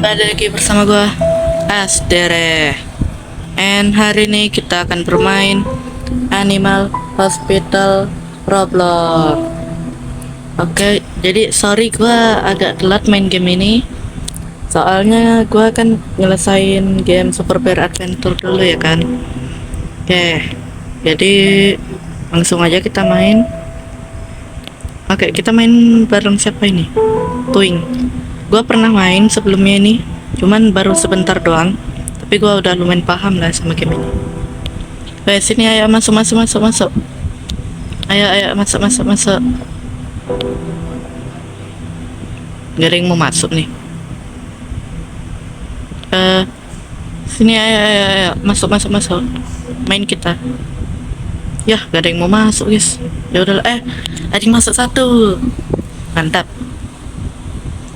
kembali lagi bersama gua Asdere. And hari ini kita akan bermain Animal Hospital Roblox. Oke, jadi sorry gua agak telat main game ini. Soalnya gua akan nyelesain game Super Bear Adventure dulu ya kan. Oke, jadi langsung aja kita main. Oke, kita main bareng siapa ini? Twing. Gua pernah main sebelumnya ini, cuman baru sebentar doang. Tapi gua udah lumayan paham lah sama game ini. Sini ayo masuk. Ayo masuk. Gak ada yang mau masuk nih. Sini ayo masuk. Main kita. Yah, gak ada yang mau masuk guys. Ya udah, ada yang masuk satu. Mantap.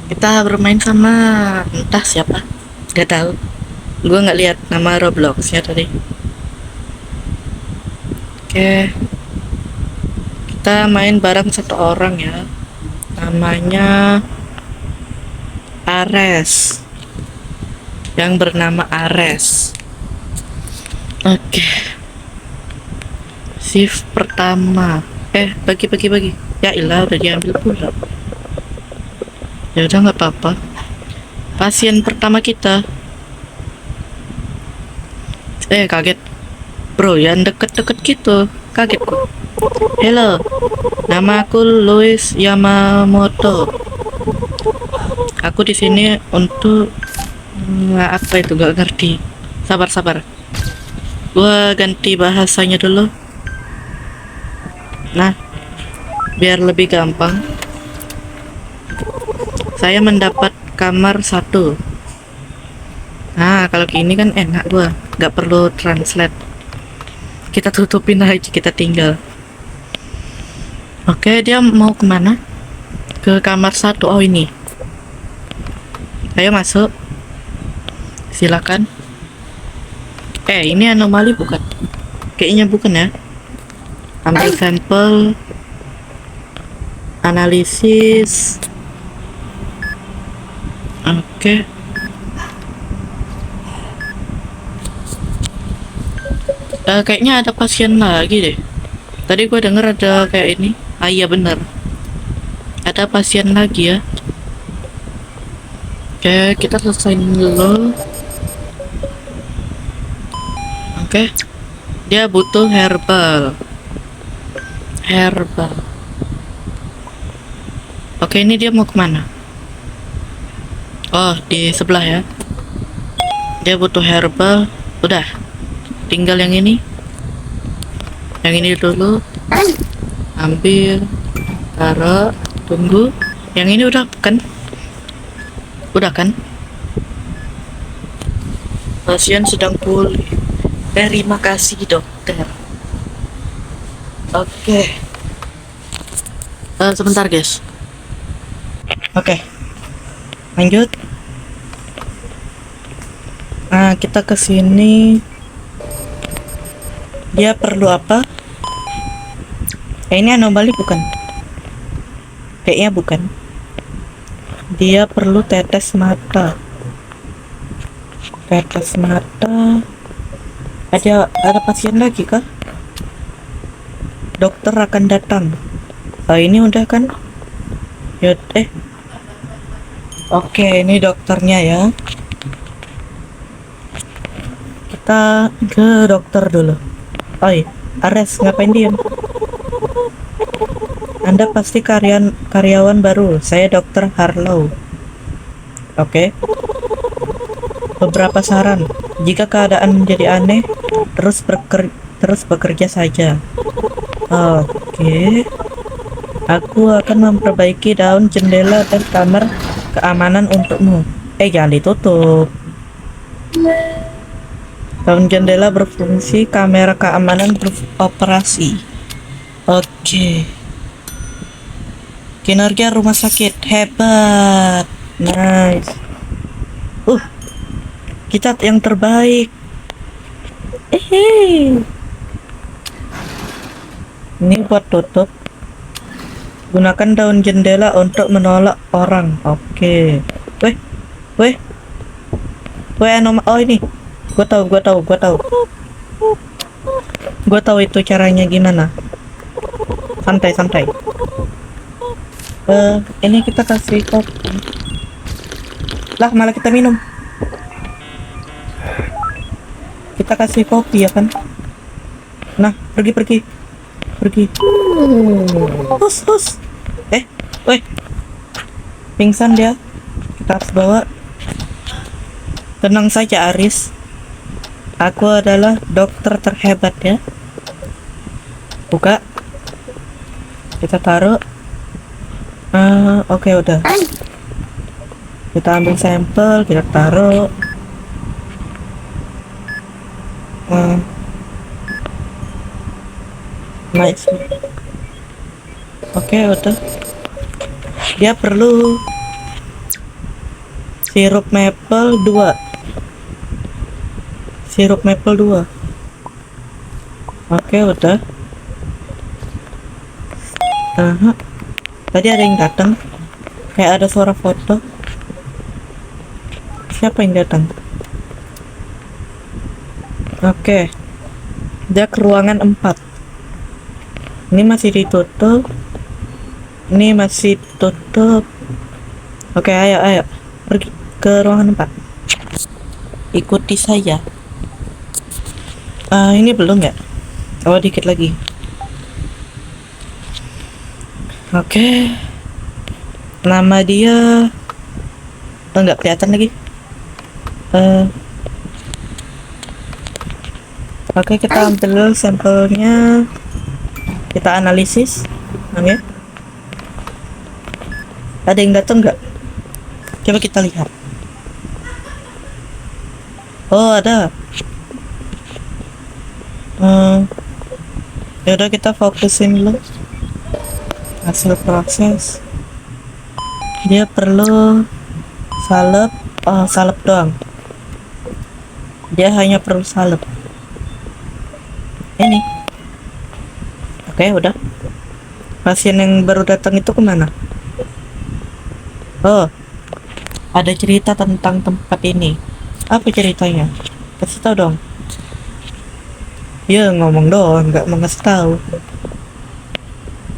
Kita bermain sama entah siapa, gak tahu. Gue nggak lihat nama Robloxnya tadi. Oke, kita main bareng satu orang ya, namanya Ares, yang bernama Ares. Oke, shift pertama. Bagi. Ya ilah, udah diambil pula. Ya udah, nggak apa-apa. Pasien pertama kita. Kaget bro, yang deket-deket gitu, kaget kok. Halo, nama aku Louis Yamamoto. Aku di sini untuk apa itu, nggak ngerti. Sabar, gua ganti bahasanya dulu. Nah, biar lebih gampang. Saya mendapat kamar 1. Nah, kalau gini kan enak, gua nggak perlu translate. Kita tutupin aja, kita tinggal. Oke, dia mau kemana? Ke kamar 1. Oh, ini. Ayo masuk. Silakan. Ini anomali bukan? Kayaknya bukan ya. Ambil sampel. Analisis. Oke. Kayaknya ada pasien lagi deh. Tadi gue denger ada kayak ini. Iya bener, ada pasien lagi ya. Oke, kita selesaiin dulu. Oke, dia butuh herbal. Oke, ini dia mau kemana? Oh, di sebelah ya. Dia butuh herbal. Udah, tinggal yang ini. Yang ini dulu. Ambil, taruh, tunggu. Yang ini udah kan? Udah kan? Pasien sedang pulih. Terima kasih dokter. Oke. Sebentar guys. Oke. Lanjut. Nah, kita ke sini. Dia perlu apa? Ini anomali bukan? Kayaknya bukan. Dia perlu tetes mata. Ada pasien lagi kah? Dokter akan datang. Oh, ini udah kan? Oke, ini dokternya ya. Kita ke dokter dulu. Ares, ngapain diem? Anda pasti karyawan baru. Saya Dokter Harlow. Oke. Beberapa saran. Jika keadaan menjadi aneh, terus bekerja saja. Oke. Aku akan memperbaiki daun jendela dan kamar keamanan untukmu. Jangan ditutup. Daun jendela berfungsi, kamera keamanan beroperasi. Oke. Kinerja rumah sakit hebat. Nice. Kita yang terbaik. Ini buat tutup. Gunakan daun jendela untuk menolak orang. Oke. Weh. Oh ini, gue tahu itu caranya gimana. Santai. Ini kita kasih kopi. Lah malah kita minum. Kita kasih kopi ya kan. Nah, pergi. Hus. Woi, pingsan dia. Kita harus bawa. Tenang saja Aris. Aku adalah dokter terhebat ya. Buka. Kita taruh. Oke, udah. Kita ambil sampel, kita taruh. Nice. Oke, udah. Dia perlu sirup maple 2. Oke, udah. Tadi ada yang datang. Kayak ada suara foto. Siapa yang datang? Oke. Dia ke ruangan 4. Ini masih ditutup. Oke, ayo. Pergi ke ruangan 4. Ikuti saya. Ini belum ya? Oh, dikit lagi. Oke. Nama dia enggak kelihatan lagi. Oke, kita ambil sampelnya. Kita analisis. Oke. Ada yang datang nggak? Coba kita lihat. Oh, ada. Yaudah, kita fokusin dulu hasil proses. Dia perlu salep. Salep doang. Dia hanya perlu salep. Ini. Oke, udah. Pasien yang baru datang itu kemana? Oh, ada cerita tentang tempat ini. Apa ceritanya? Kasih tahu dong. Ya, ngomong doang, nggak mau ngasih tahu.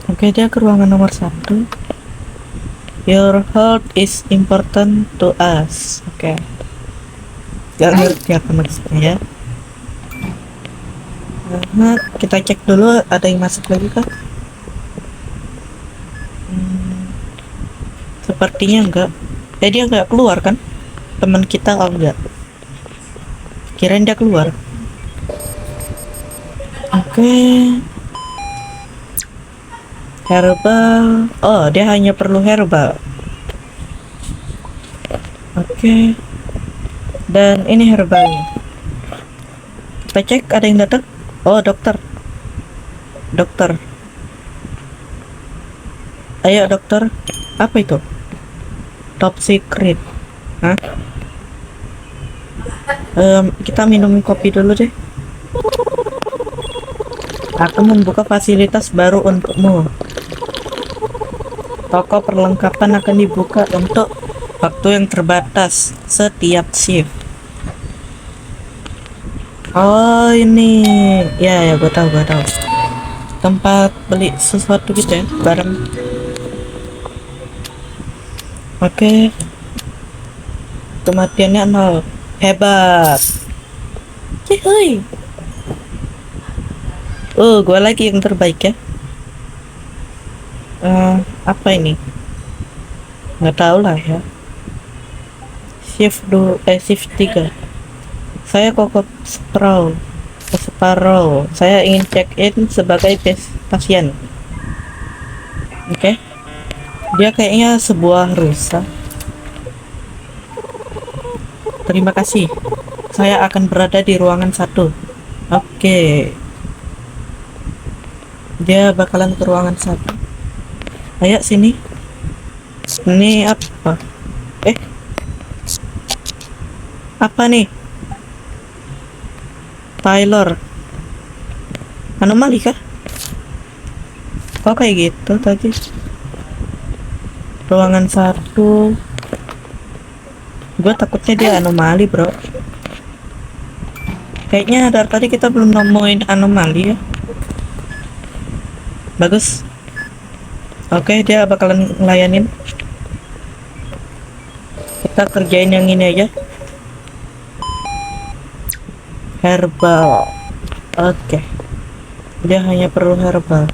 Oke, dia ke ruangan nomor 1. Your health is important to us. Oke. Gak ngerti apa maksudnya ya. Nah, kita cek dulu ada yang masuk lagi kah? Sepertinya enggak. Dia nggak keluar kan? Teman kita enggak. Kirain dia keluar. Oke. Herbal. Oh, dia hanya perlu herbal. Oke. Dan ini herbalnya. Kita cek ada yang datang. Oh, dokter. Ayo dokter. Apa itu? Top secret. Hah? Kita minum kopi dulu deh. Aku membuka fasilitas baru untukmu. Toko perlengkapan akan dibuka untuk waktu yang terbatas setiap shift. Oh, ini. Ya, gue tahu. Tempat beli sesuatu gitu ya, barang. Oke. Kematiannya 0. Hebat. Cihuy. Oh, gue lagi yang terbaik ya. Apa ini? Nggak tahu lah ya. Shift 3. Saya Kokop Sparrow. Saya ingin check in sebagai pasien. Oke. Dia kayaknya sebuah rusa. Terima kasih. Saya akan berada di ruangan 1. Oke. Dia bakalan ke ruangan 1. Ayo sini. Ini apa? Apa nih? Tyler. Anomali kah? Kok kayak gitu tadi? Ruangan 1. Gue takutnya dia anomali, bro. Kayaknya dari tadi kita belum nemuin anomali ya. Bagus. Oke, dia bakalan ngelayanin. Kita kerjain yang ini aja. Herbal. Oke. Dia hanya perlu herbal.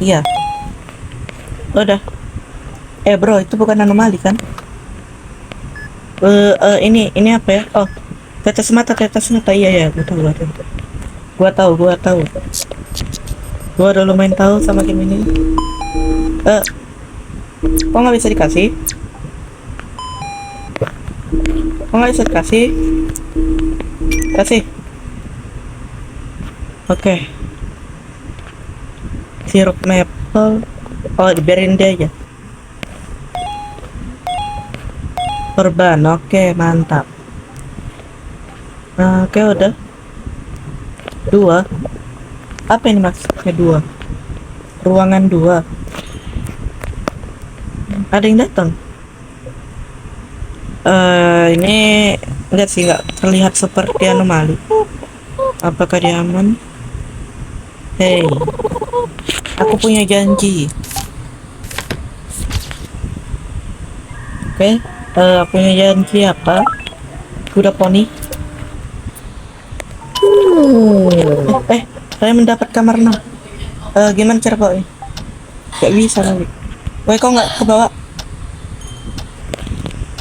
Iya. Udah. Bro, itu bukan anomali kan? Ini apa ya? Oh, tetes mata. Iya ya, gua tahu. Gua udah lumayan tahu sama game ini. Kok nggak bisa dikasih? Kasih. Oke. Sirup maple. Oh, dibiarin dia aja. Perban. Oke, mantap. Oke, udah. 2. Apa ini maksudnya 2? Ruangan 2. Ada yang datang. Ini enggak sih, enggak terlihat seperti anomali. Apakah dia aman? Hey, aku punya janji. Oke, aku punya janji apa? Kuda poni. Saya mendapat kamar 6. Gimana cara bawanya? Gak bisa lagi. Woi, kok nggak ke bawah?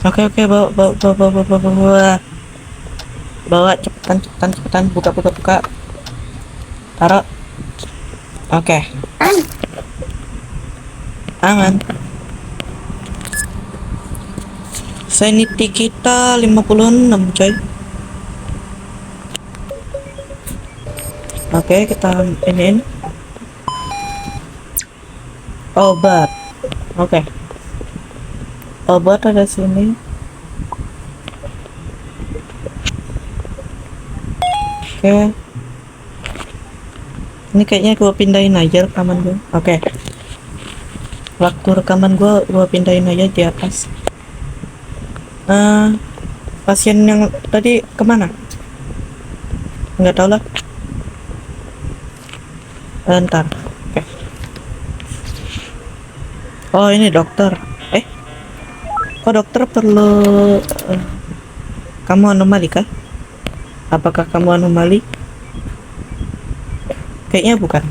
Oke, bawa cepetan, buka. Taruh. Oke. Aman. Sanity kita 56, coy. Oke, kita iniin obat. Oke. Obat ada sini. Oke. Ini kayaknya gua pindahin aja rekaman gua. Oke. Waktu rekaman gua pindahin aja di atas. Pasien yang tadi kemana? Nggak tahu lah. Ntar. Oke. Oh, ini dokter. Kok dokter perlu kamu anomali kah? Apakah kamu anomali? Kayaknya bukan.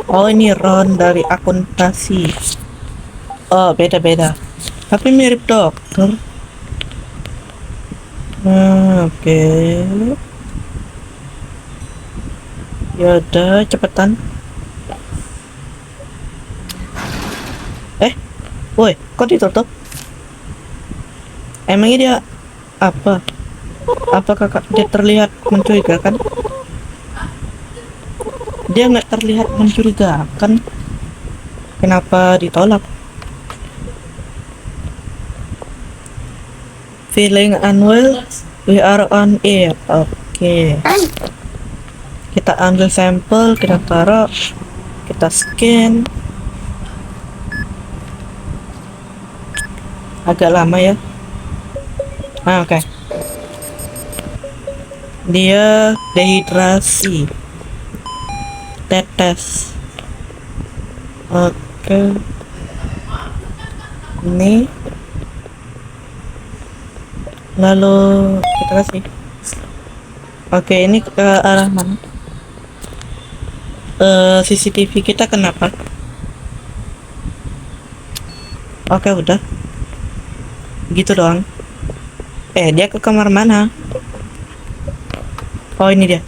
Oh, ini Ron dari akuntansi. Oh, beda. Tapi mirip dokter. Oke. Yaudah, cepetan. Woi, kok ditutup? Emangnya dia apa? Apakah dia terlihat mencurigakan? Dia nggak terlihat mencurigakan. Kenapa ditolak? Feeling unwell? We are on air. Oke. Kita ambil sampel, kita taruh, kita scan. Agak lama ya. Oke. Dia dehidrasi. Tetes. Oke. Ini. Lalu kita kasih. Oke, ini ke arah mana? CCTV kita kenapa? Oke, udah. Gitu doang. Dia ke kamar mana? Oh, ini dia.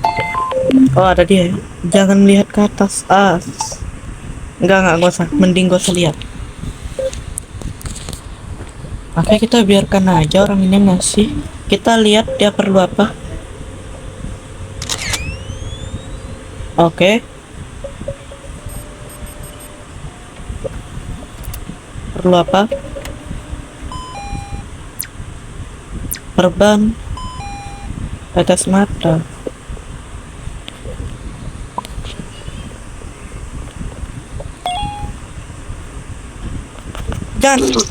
Oh, ada dia. Jangan lihat ke atas. Enggak usah. Mending gak usah lihat. Oke, kita biarkan aja orang ini ngasih. Kita lihat dia perlu apa. Oke. Perlu apa? Perban, tetes mata.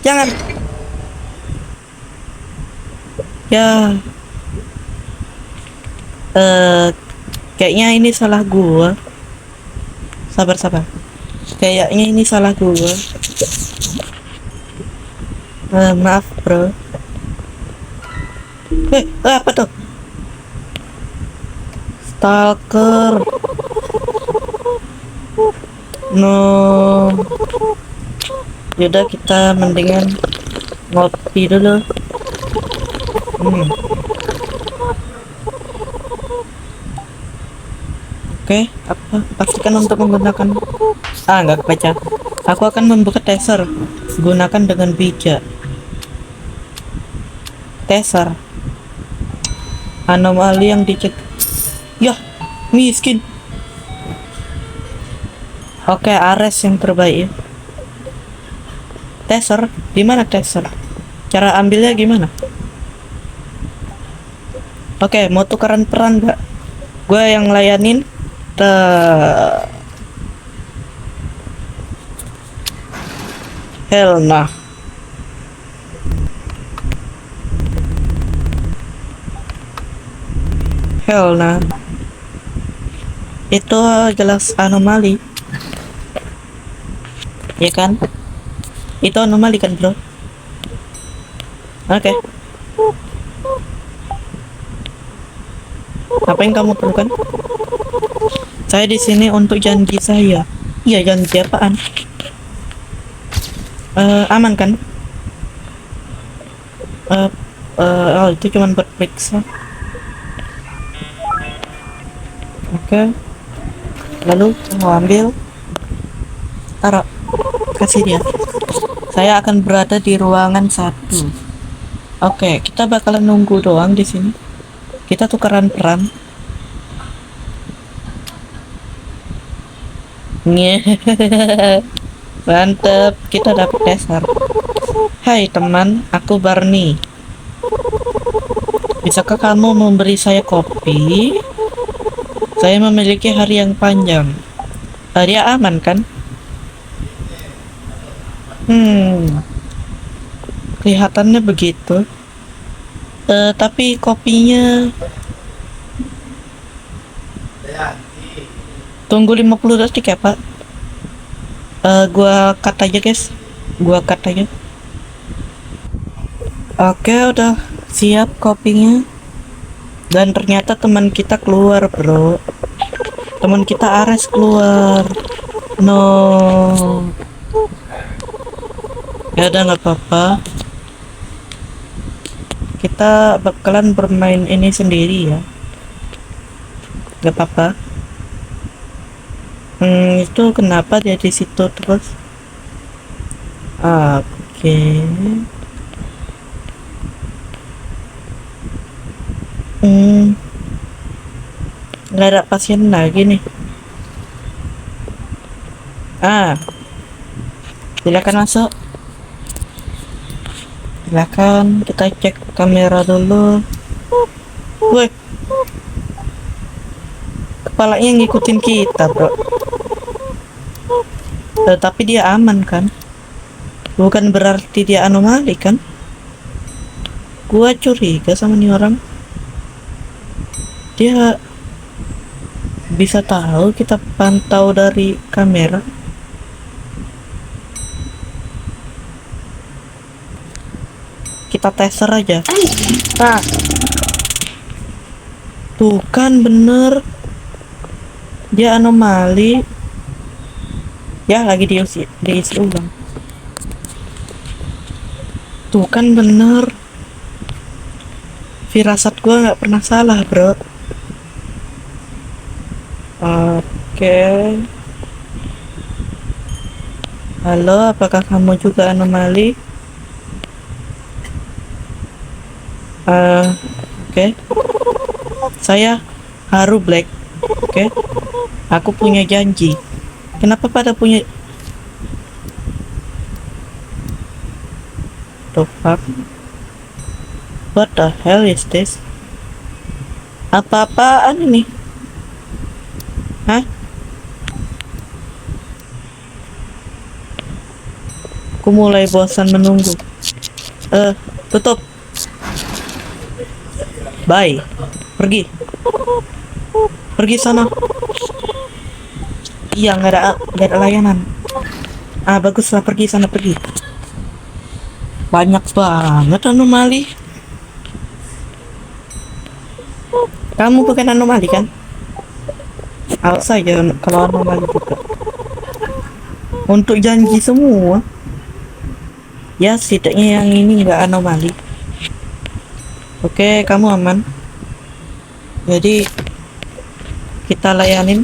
Jangan. Ya, eh kayaknya ini salah gua. Sabar, sabar. Kayaknya ini salah gua. Maaf, bro. Apa tuh? Stalker. No. Yaudah, kita mendingan ngopi dulu. Oke, apa? Pastikan untuk menggunakan. Nggak kebaca. Aku akan membuka taser. Gunakan dengan bijak. Taser. Anomali yang dicek. Yah, miskin. Oke, Ares yang terbaik ya. Taser, gimana taser? Cara ambilnya gimana? Oke, mau tukeran peran nggak? Gue yang layanin. Hell nah. Hell nah. Itu jelas anomali. Ya kan? Itu anomali kan, bro? Oke. Apa yang kamu perlukan? Saya di sini untuk janji saya. Iya, janji apaan? Aman kan? Itu cuma buat periksa. Oke. Lalu mau ambil, taruh, kasih dia. Saya akan berada di ruangan 1. Oke, kita bakalan nunggu doang di sini. Kita tukeran peran. Mantep, kita dapat dasar. Hai teman, aku Barney. Bisakah kamu memberi saya kopi? Saya memiliki hari yang panjang. Dia aman kan? Kelihatannya begitu. Tapi kopinya tunggu 50 detik ya, Pak. Gua cut aja, guys. Gua cut aja. Oke, udah siap kopinya. Dan ternyata teman kita keluar, bro. Teman kita Ares keluar. No. Ya udah, nggak apa-apa. Kita bakalan bermain ini sendiri ya. Nggak apa-apa. Itu kenapa dia di situ terus? Oke. Nggak ada pasien lagi nih. Silakan masuk. Silakan, kita cek kamera dulu. Woi, kepalanya ngikutin kita, bro. Tapi dia aman kan? Bukan berarti dia anomali kan? Gua curiga sama nih orang. Dia bisa tahu kita pantau dari kamera. Kita taser aja. Tuh kan bener, dia anomali. Ya, lagi diisi ulang. Tuh kan bener, firasat gua nggak pernah salah, bro. Oke. Halo, apakah kamu juga anomali? Oke. Saya Haru Black. Oke. Aku punya janji. Kenapa pada punya? The fuck? What the hell is this? Apa-apaan ini? Hah? Aku mulai bosan menunggu. Tutup. Bye. Pergi. Pergi sana. Iya, nggak ada layanan. Ah, baguslah, pergi sana, pergi. Banyak banget anomali. Kamu bukan anomali kan? Awas saja kalau anomali juga. Untuk janji semua. Ya, setidaknya yang ini nggak anomali. Oke, kamu aman. Jadi kita layanin.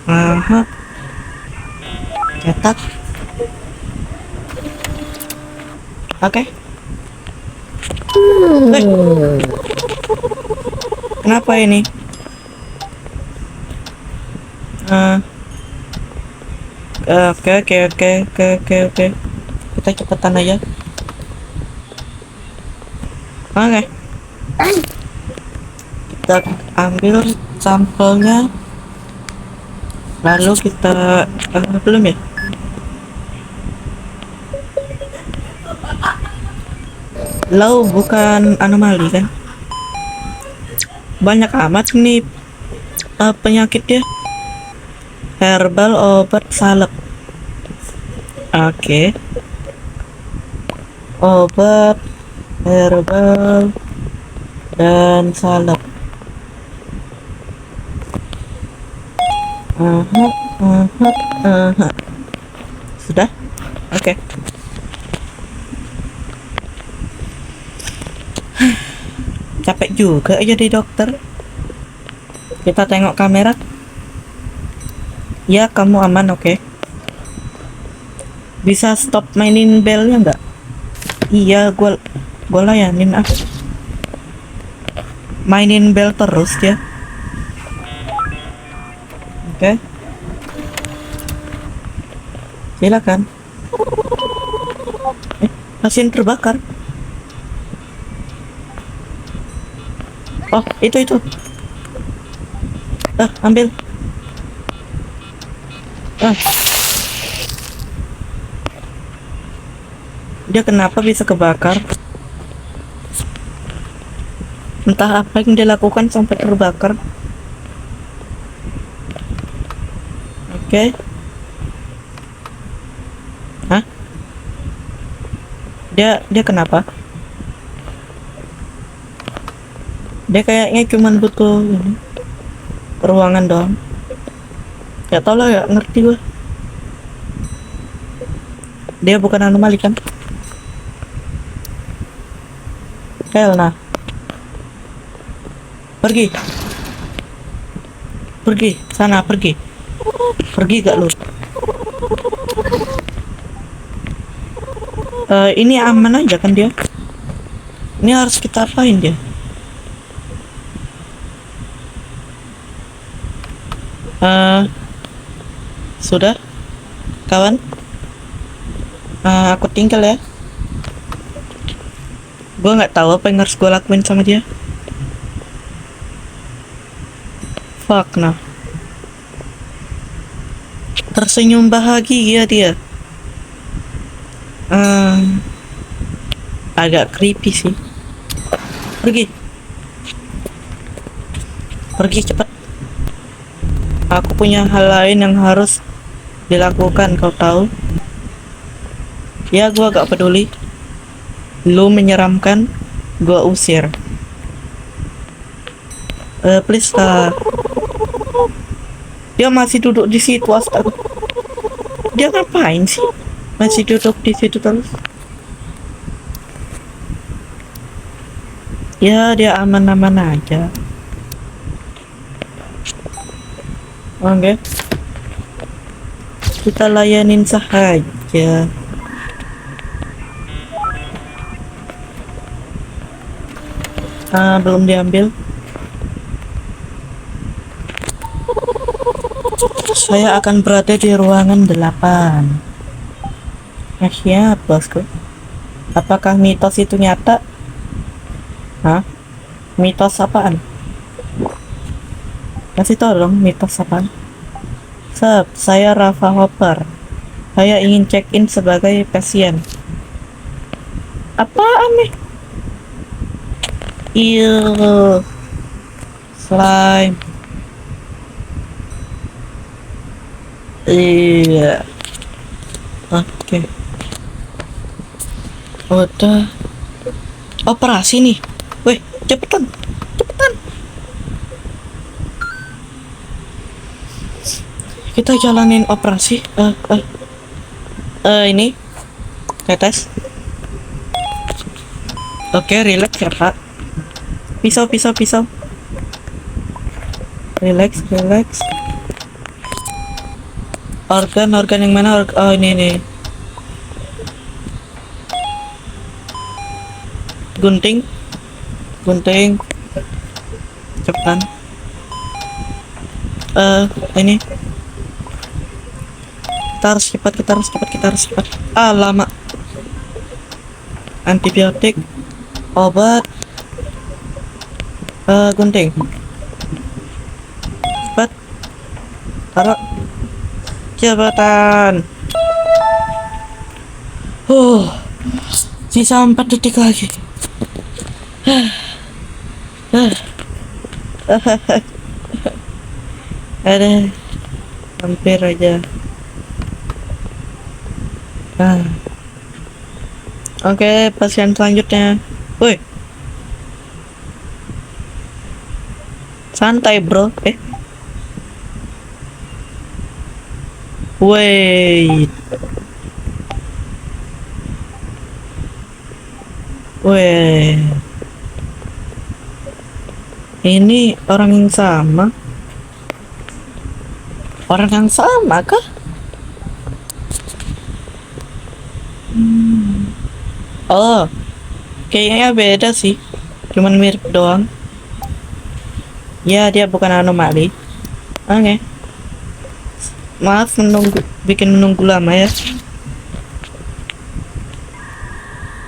Aha. Cetak. Oke. Kenapa ini? Oke. Kita cepetan aja. Oke. Kita ambil sampelnya. Lalu kita belum ya? Low bukan anomali kan? Banyak amat nih penyakitnya. Herbal obat salep. Oke. Obat herbal dan salep. Sudah? Oke. Capek juga jadi dokter. Kita tengok kamera. Ya, kamu aman, oke. Bisa stop mainin belnya nggak? Iya, gua layanin ah. Mainin bel terus ya. Oke. Silakan. Mesin terbakar. Oh, itu. Ambil. Dia kenapa bisa kebakar? Entah apa yang dia lakukan sampai terbakar. Oke. Hah? Dia kenapa? Dia kayaknya cuman butuh ini, ruangan doang. Ya tau lah, gak ngerti gue. Dia bukan anomali kan? Helna. Pergi sana, pergi gak lu? Ini aman aja kan dia? Ini harus kita apain dia? Sudah kawan, aku tinggal ya. Gue nggak tahu apa yang harus gue lakuin sama dia. Fuck nah. Tersenyum bahagia dia. Agak creepy sih. Pergi cepat. Aku punya hal lain yang harus dilakukan, kau tahu? Ya, gua gak peduli. Lu menyeramkan, gua usir. Please lah. Dia masih duduk di situ, astaga. Dia ngapain sih? Masih duduk di situ terus. Ya, dia aman-aman aja. Oke. Kita layanin saja. Belum diambil. Saya akan berada di ruangan 8. Siap, bosku. Apakah mitos itu nyata? Hah? Mitos apaan? Kasih tolong, mitos apaan? Saya Rafa Hopper. Saya ingin check-in sebagai pasien. Apaan nih? Ew, slime. Iya. Oke. Udah. Operasi nih. Weh, cepetan. Cepetan. Kita jalanin operasi. Ini. Tetes. Oke, relax ya, Pak. Pisau. Relax. Organ yang mana? Oh, ini. Gunting. Cepetan. Ini. Kita harus cepat. Lama. Antibiotik. Obat. Gunting. Cepat. Taruh. Cepetan. Sisa 4 detik lagi. Ada. Hampir aja. Oke, pasien selanjutnya. Woi. Santai, bro. Wait. Ini orang yang sama? Orang yang sama kah? Oh, kayaknya beda sih. Cuman mirip doang. Ya, dia bukan anomali. Oke. Maaf bikin menunggu lama ya.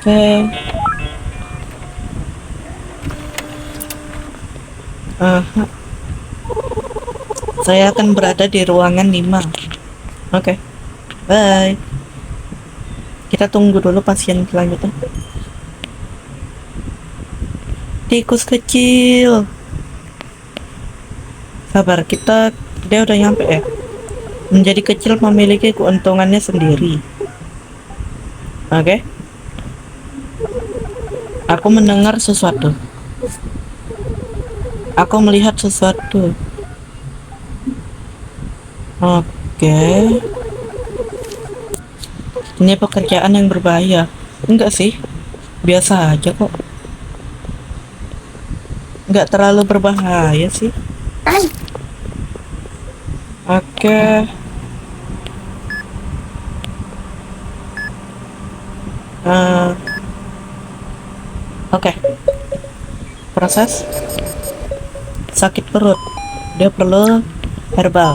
Oke. Saya akan berada di ruangan 5. Oke. Bye. Kita tunggu dulu pasien selanjutnya. Tikus kecil. Sabar, dia udah nyampe ya. Menjadi kecil memiliki keuntungannya sendiri. Oke. Aku mendengar sesuatu. Aku melihat sesuatu. Oke. Ini pekerjaan yang berbahaya. Enggak sih, biasa aja kok. Enggak terlalu berbahaya sih. Oke. Oke. Proses sakit perut. Dia perlu herbal.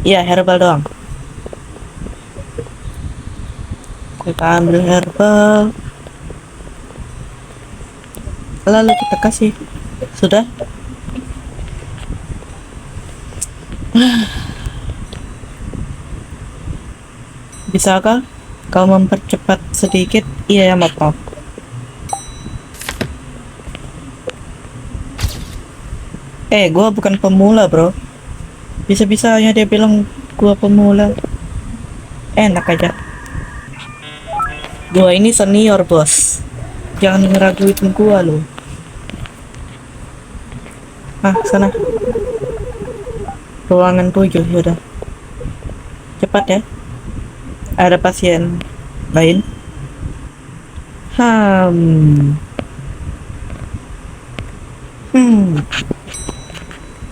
Iya, herbal doang. Kita ambil herbal, lalu kita kasih. Sudah. Bisakah kau mempercepat sedikit? Iya ya, maaf. Gua bukan pemula, bro. Bisa-bisanya dia bilang gua pemula. Enak aja. Gua ini senior, bos. Jangan ngeraguin gua lo. Sana. Ruangan 7, yaudah. Cepat ya. Ada pasien lain.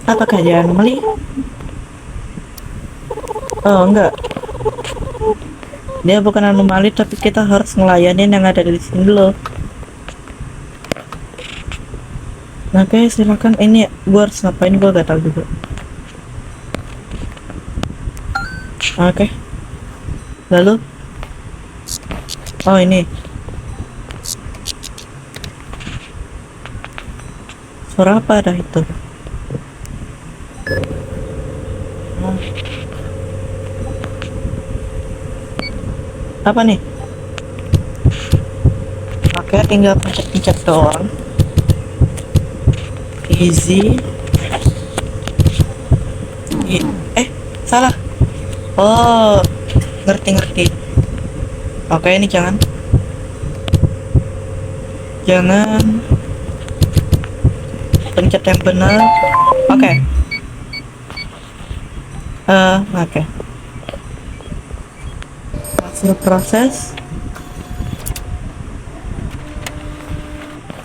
Apakah dia anomali? Oh, enggak. Dia bukan anomali, tapi kita harus ngelayanin yang ada di sini dulu. Oke, silakan. Ini gua harus ngapain, gua gak tahu juga. Oke. Lalu? Oh, ini. Suara apa ada itu? Apa nih? Oke, tinggal pencet-pencet doang. easy. Salah. Oh, ngerti. Oke, ini jangan pencet yang benar. Oke. Oke. Hasil proses.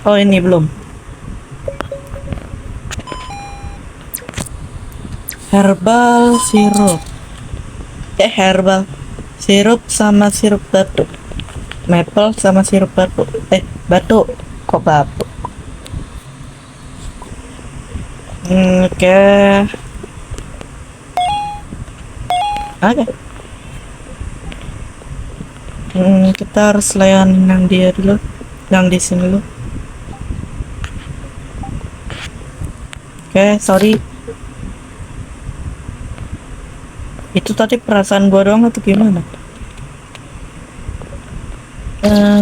Oh, ini belum. Herbal sirup. Herbal sirup sama sirup batu. Maple sama sirup batu. Batu. Kok batu? Oke. Kita harus layanin yang dia dulu, yang di sini dulu. Oke, sorry. Itu tadi perasaan gua doang atau gimana?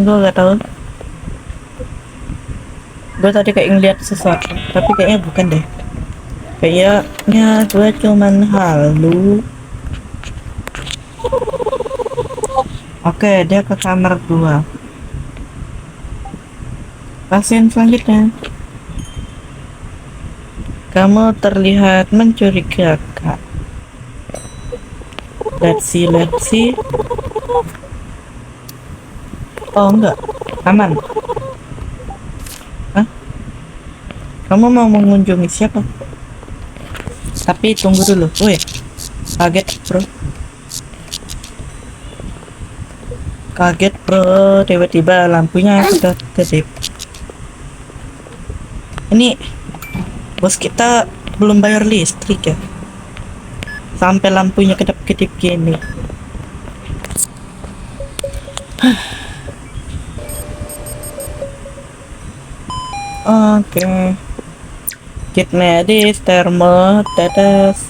Gua gak tahu. Gua tadi kayak ngeliat sesuatu, tapi kayaknya bukan deh. Kayaknya gua cuman halu. Oke, dia ke kamar 2. Pasien selanjutnya. Kamu terlihat mencurigakan. Let's see. Oh enggak, aman. Kamu mau mengunjungi siapa? Tapi tunggu dulu. Woi, kaget bro, tiba-tiba lampunya sudah kedip. Ini bos kita belum bayar listrik ya, sampai lampunya kedip-kedip gini. Oke. Kit medis, termo, tetes.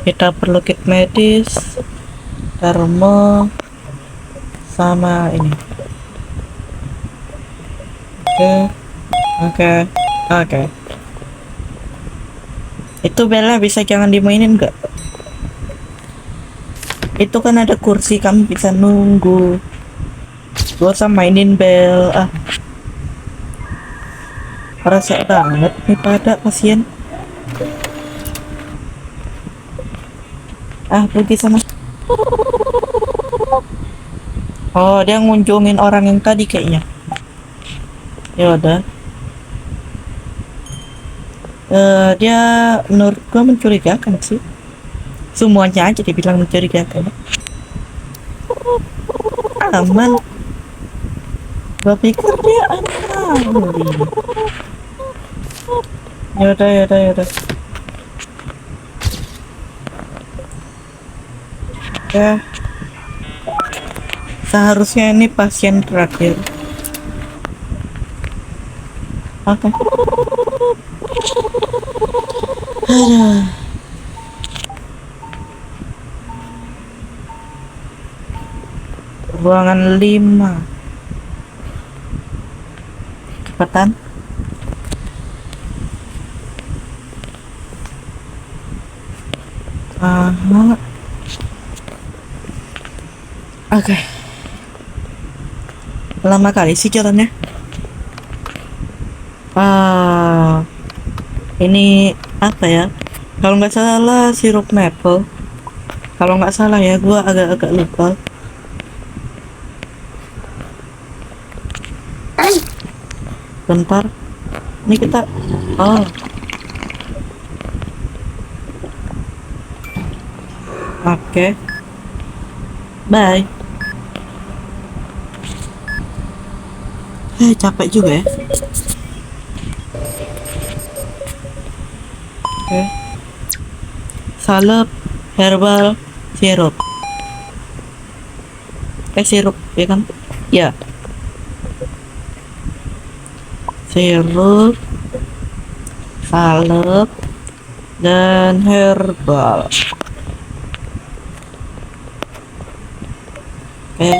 Kita perlu kit medis, termo, sama ini. Oke. Itu Bella bisa jangan dimainin nggak? Itu kan ada kursi, kamu bisa nunggu. Gak usah mainin bel. Rasa banget nih pada pasien. Pergi sana. Oh, dia ngunjungin orang yang tadi kayaknya. Ya udah. Dia menurut gua mencurigakan sih. Semuanya aja dibilang mencurigakan. Aman. Gua pikir dia aman. Yaudah. Ya. Seharusnya ini pasien terakhir. Oke. Ruangan 5. Cepetan. Oke. Lama kali sih jalannya. Ini apa ya? Kalau nggak salah sirup maple. Kalau nggak salah ya, gua agak-agak lupa. Bentar. Ini kita. Oke. Bye. Capek juga ya. Oke. Salep herbal sirup. Sirup ya kan? Ya. Sirup, salep, dan herbal. Oke.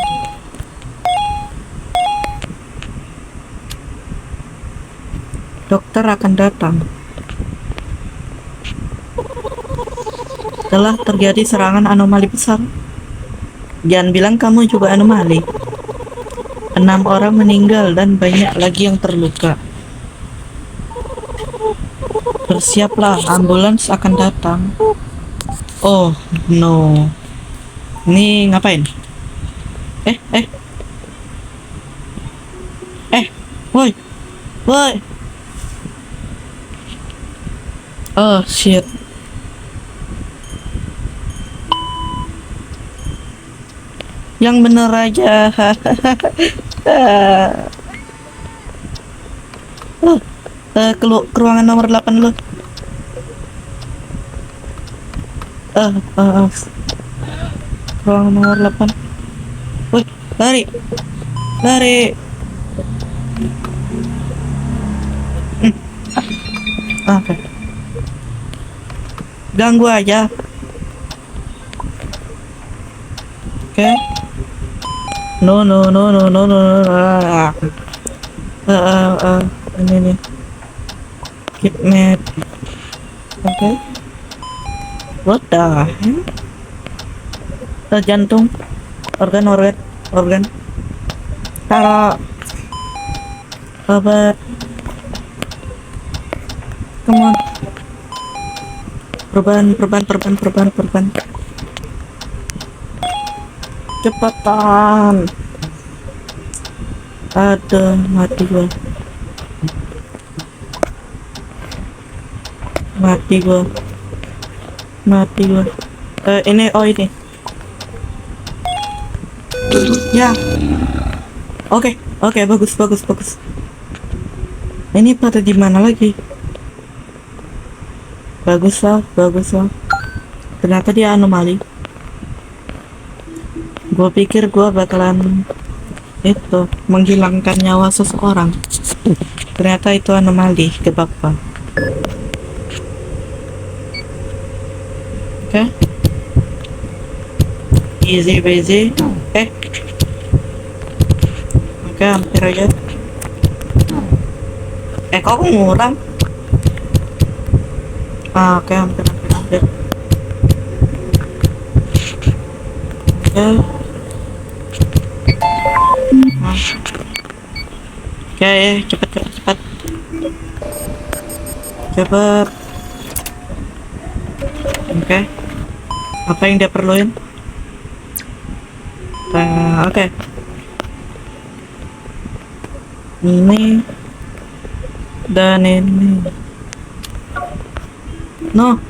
Dokter akan datang. Telah terjadi serangan anomali besar. Jangan bilang kamu juga anomali. 6 orang meninggal dan banyak lagi yang terluka. Bersiaplah, ambulans akan datang. Oh no. Ini ngapain? Eh, eh, woi, woi. Oh shit. Yang bener aja. Ke ruangan nomor 8 lu. Ruangan nomor 8. Woi, lari. Lari. Oke. Ganggu aja. Oke. No. Ini nih. Kidnap. Oke. What the hell? Jantung. Organ. Taruh. Obat. Come on. Perban. Cepetan. Ada mati gua. Ini ini. Ya. Oke, bagus. Ini pada di mana lagi? Bagus lah. Ternyata dia anomali. Gue pikir gue bakalan itu menghilangkan nyawa seseorang. Ternyata itu anomali, gak apa-apa. Oke. Easy peasy. Oke, hampir aja. Kok ngurang? Oke, hampir. Oke, cepet. Oke. Apa yang dia perluin? Oke. Ini dan ini. No.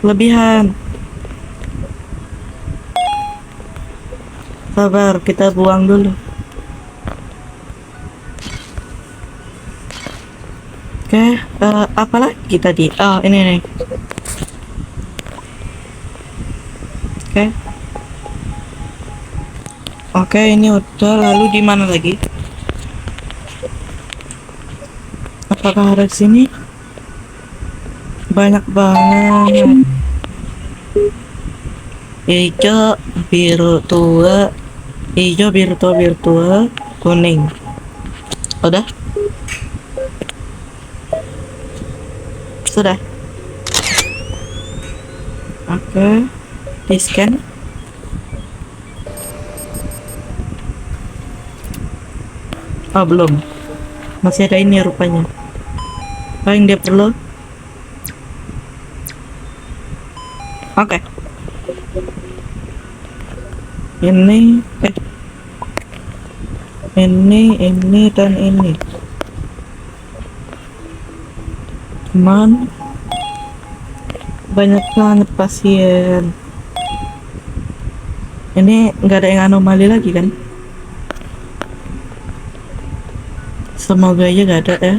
Kelebihan. Sabar, kita buang dulu. Oke, apa lagi tadi? Oh, ini nih. Oke, ini udah. Lalu di mana lagi? Apakah ada di sini? Banyak banget. Hijau, biru tua, kuning. Udah? Sudah. Oke, di scan. Oh, belum. Masih ada ini rupanya. Apa yang dia perlu? Oke. Ini dan ini. Cuman banyak banget pasien. Ini nggak ada yang anomali lagi kan? Semoga aja nggak ada ya.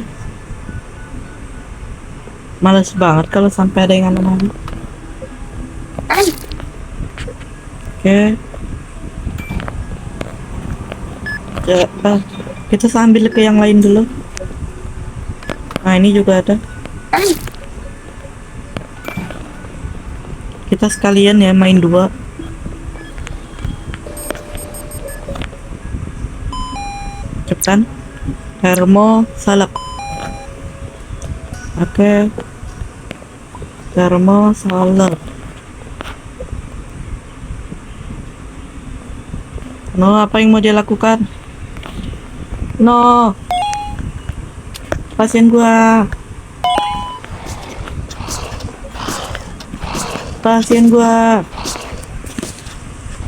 Males banget kalau sampai ada yang anomali. Oke. Kita sambil ke yang lain dulu. Nah, ini juga ada. Kita sekalian ya main 2. Cepetan. Hermo salep. Oke, thermal salad. No, apa yang mau dia lakukan? No, pasien gua,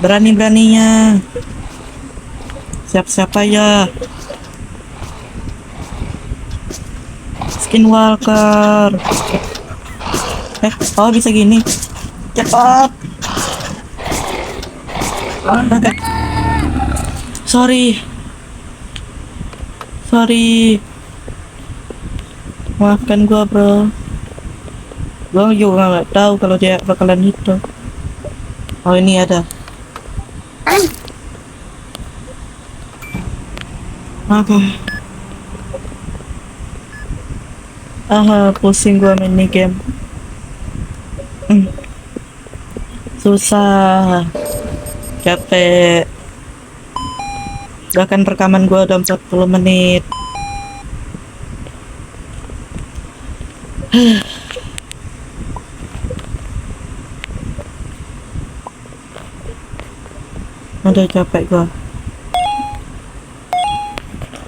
berani-beraninya. Siap-siap aja. Skinwalker. Oh bisa gini. Cepat. Oke. Sorry. Maafkan gua, bro. Gua juga nggak tahu kalau dia bakalan itu. Oh, ini ada. Oke. Pusing gua main ini game. Susah. Capek. Bahkan rekaman gua udah 40 menit. Udah capek gua.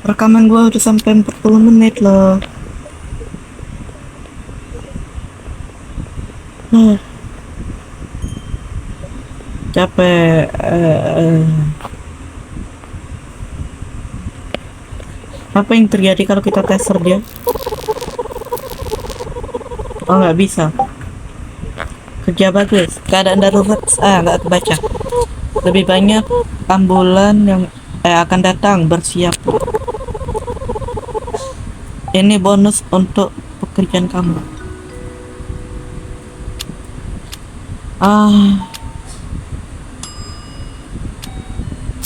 Rekaman gua udah sampai 40 menit loh. Capek. Apa yang terjadi kalau kita tester dia? Oh, nggak bisa. Kerja bagus. Keadaan darurat. Nggak kebaca. Lebih banyak ambulan yang akan datang, bersiap. Ini bonus untuk pekerjaan kamu.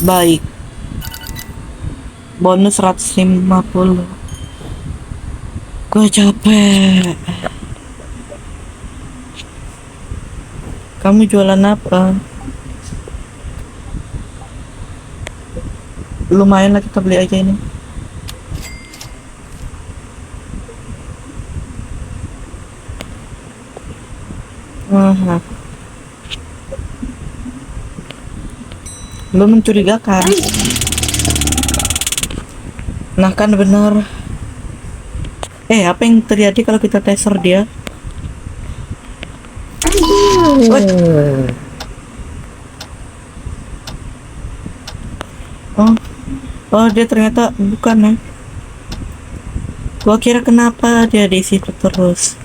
Baik. Bonus 150. Gue capek. Kamu jualan apa? Lumayan lah, kita beli aja ini. Lu mencurigakan. Nah kan bener. Apa yang terjadi kalau kita taser dia? Oh, dia ternyata bukan ya. Gua kira kenapa dia di situ terus.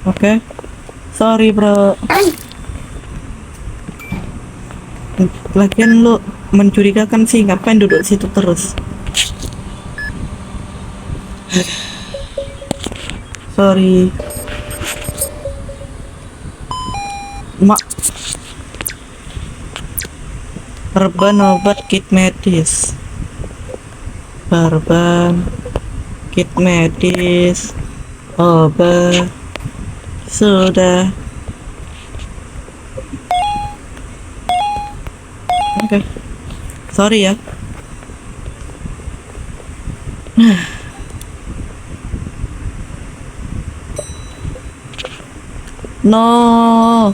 Oke. Sorry, bro. Lagian lu mencurigakan sih, ngapain duduk situ terus? Sorry. Perban obat kit medis. Obat sudah. Oke. Sorry ya. No.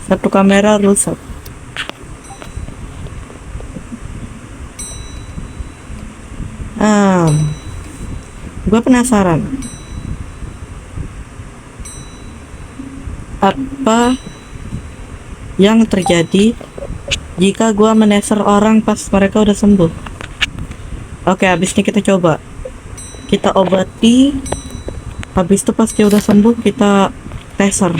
Satu kamera rusak. Gue penasaran. Apa yang terjadi jika gue meneser orang pas mereka udah sembuh? Oke, habis ini kita coba. Kita obati. Habis itu pas dia udah sembuh kita taser.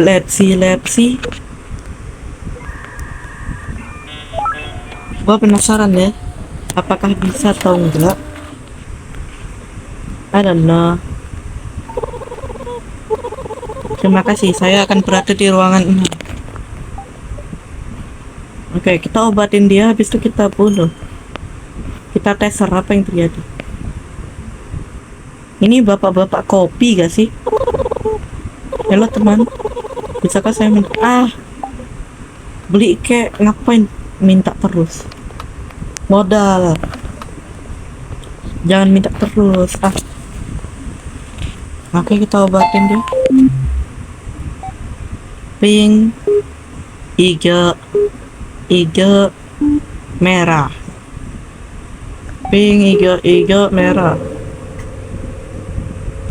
Let's see. Gua penasaran ya, apakah bisa atau enggak. I don't know. Terima kasih, saya akan berada di ruangan ini. Oke, kita obatin dia, habis itu kita bunuh. Kita taser, apa yang terjadi. Ini bapak-bapak kopi gak sih? Halo teman, bisakah saya beli kek? Ngapain? minta terus. Modal. Jangan minta terus. Oke, kita obatin dia. Pink, hijau, hijau, merah. Pink, hijau, hijau, merah.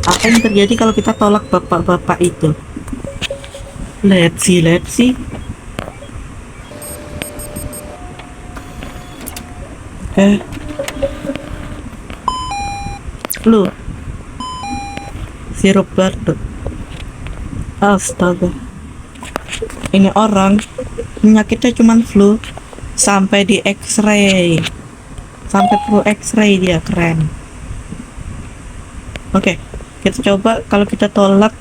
Apa yang terjadi kalau kita tolak bapak-bapak itu? Let's see, let's see. Lu sirup batuk. Astaga, ini orang penyakitnya cuman flu sampai di X-ray, sampai flu X-ray dia. Keren. Oke, kita coba kalau kita tolak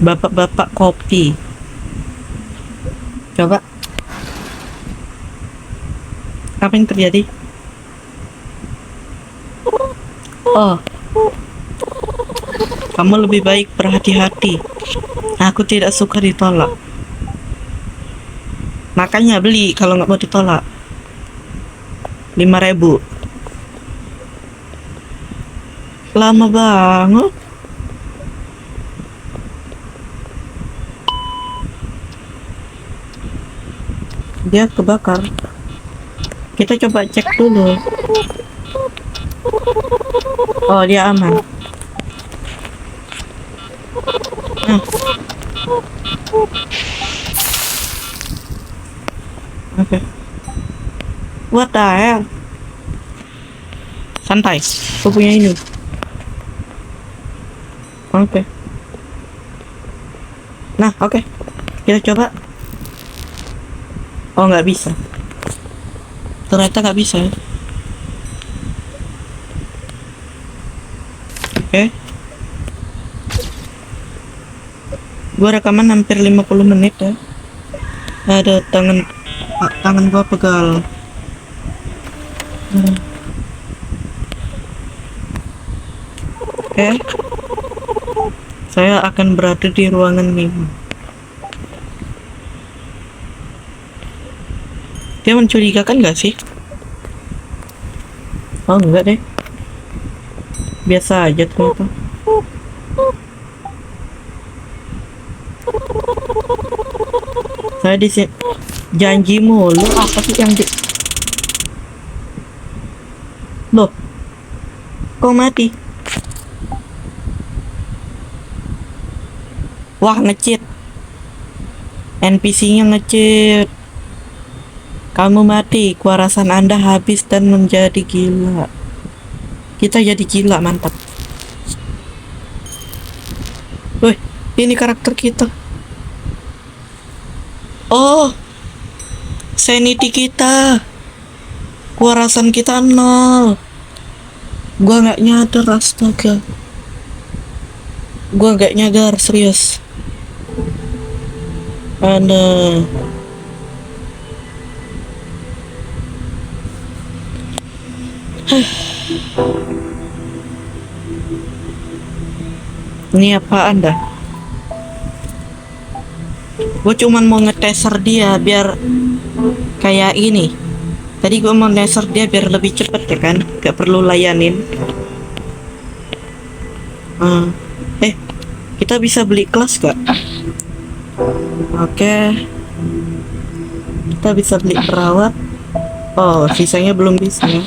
bapak-bapak kopi. Coba, apa yang terjadi? Oh, kamu lebih baik berhati-hati. Aku tidak suka ditolak. Makanya beli kalau nggak mau ditolak. 5.000. Lama banget. Dia kebakar. Kita coba cek dulu. Oh, dia aman. Oke. What the hell? Santai. Aku punya ini. Oke. Nah, oke. Kita coba. Oh, nggak bisa. Ternyata nggak bisa ya. Oke. Gua rekaman hampir 50 menit ya. Ada tangan gua pegal. Oke. Saya akan berada di ruangan 5. Dia mencurigakan nggak sih? Oh, enggak deh. Biasa aja ternyata. Saya di sini janji mulu. Apa sih yang Loh, kok mati? Wah, nge-cheat. NPC-nya nge-cheat. Kamu mati, kewarasan Anda habis dan menjadi gila. Kita jadi gila, mantap. Wih, ini karakter kita. Oh, sanity kita, kewarasan kita 0. Gua nggak nyadar, astaga. Gua nggak nyadar, serius. Anda. Ini apa Anda? Gue cuman mau ngeteser dia biar kayak ini. Tadi gue mau ngeteser dia biar lebih cepet ya kan, gak perlu layanin. Kita bisa beli kelas gak? Oke. Kita bisa beli perawat. Oh, sisanya belum bisa ya.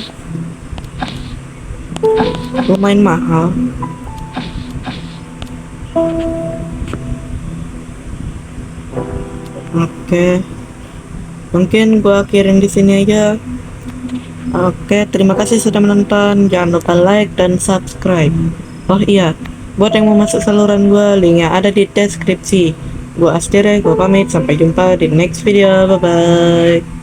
Lumayan mahal. Oke. Mungkin gua akhirin di sini aja. Oke, terima kasih sudah menonton. Jangan lupa like dan subscribe. Oh iya, buat yang mau masuk saluran gua, linknya ada di deskripsi. Gua Astere, gua pamit. Sampai jumpa di next video. Bye bye.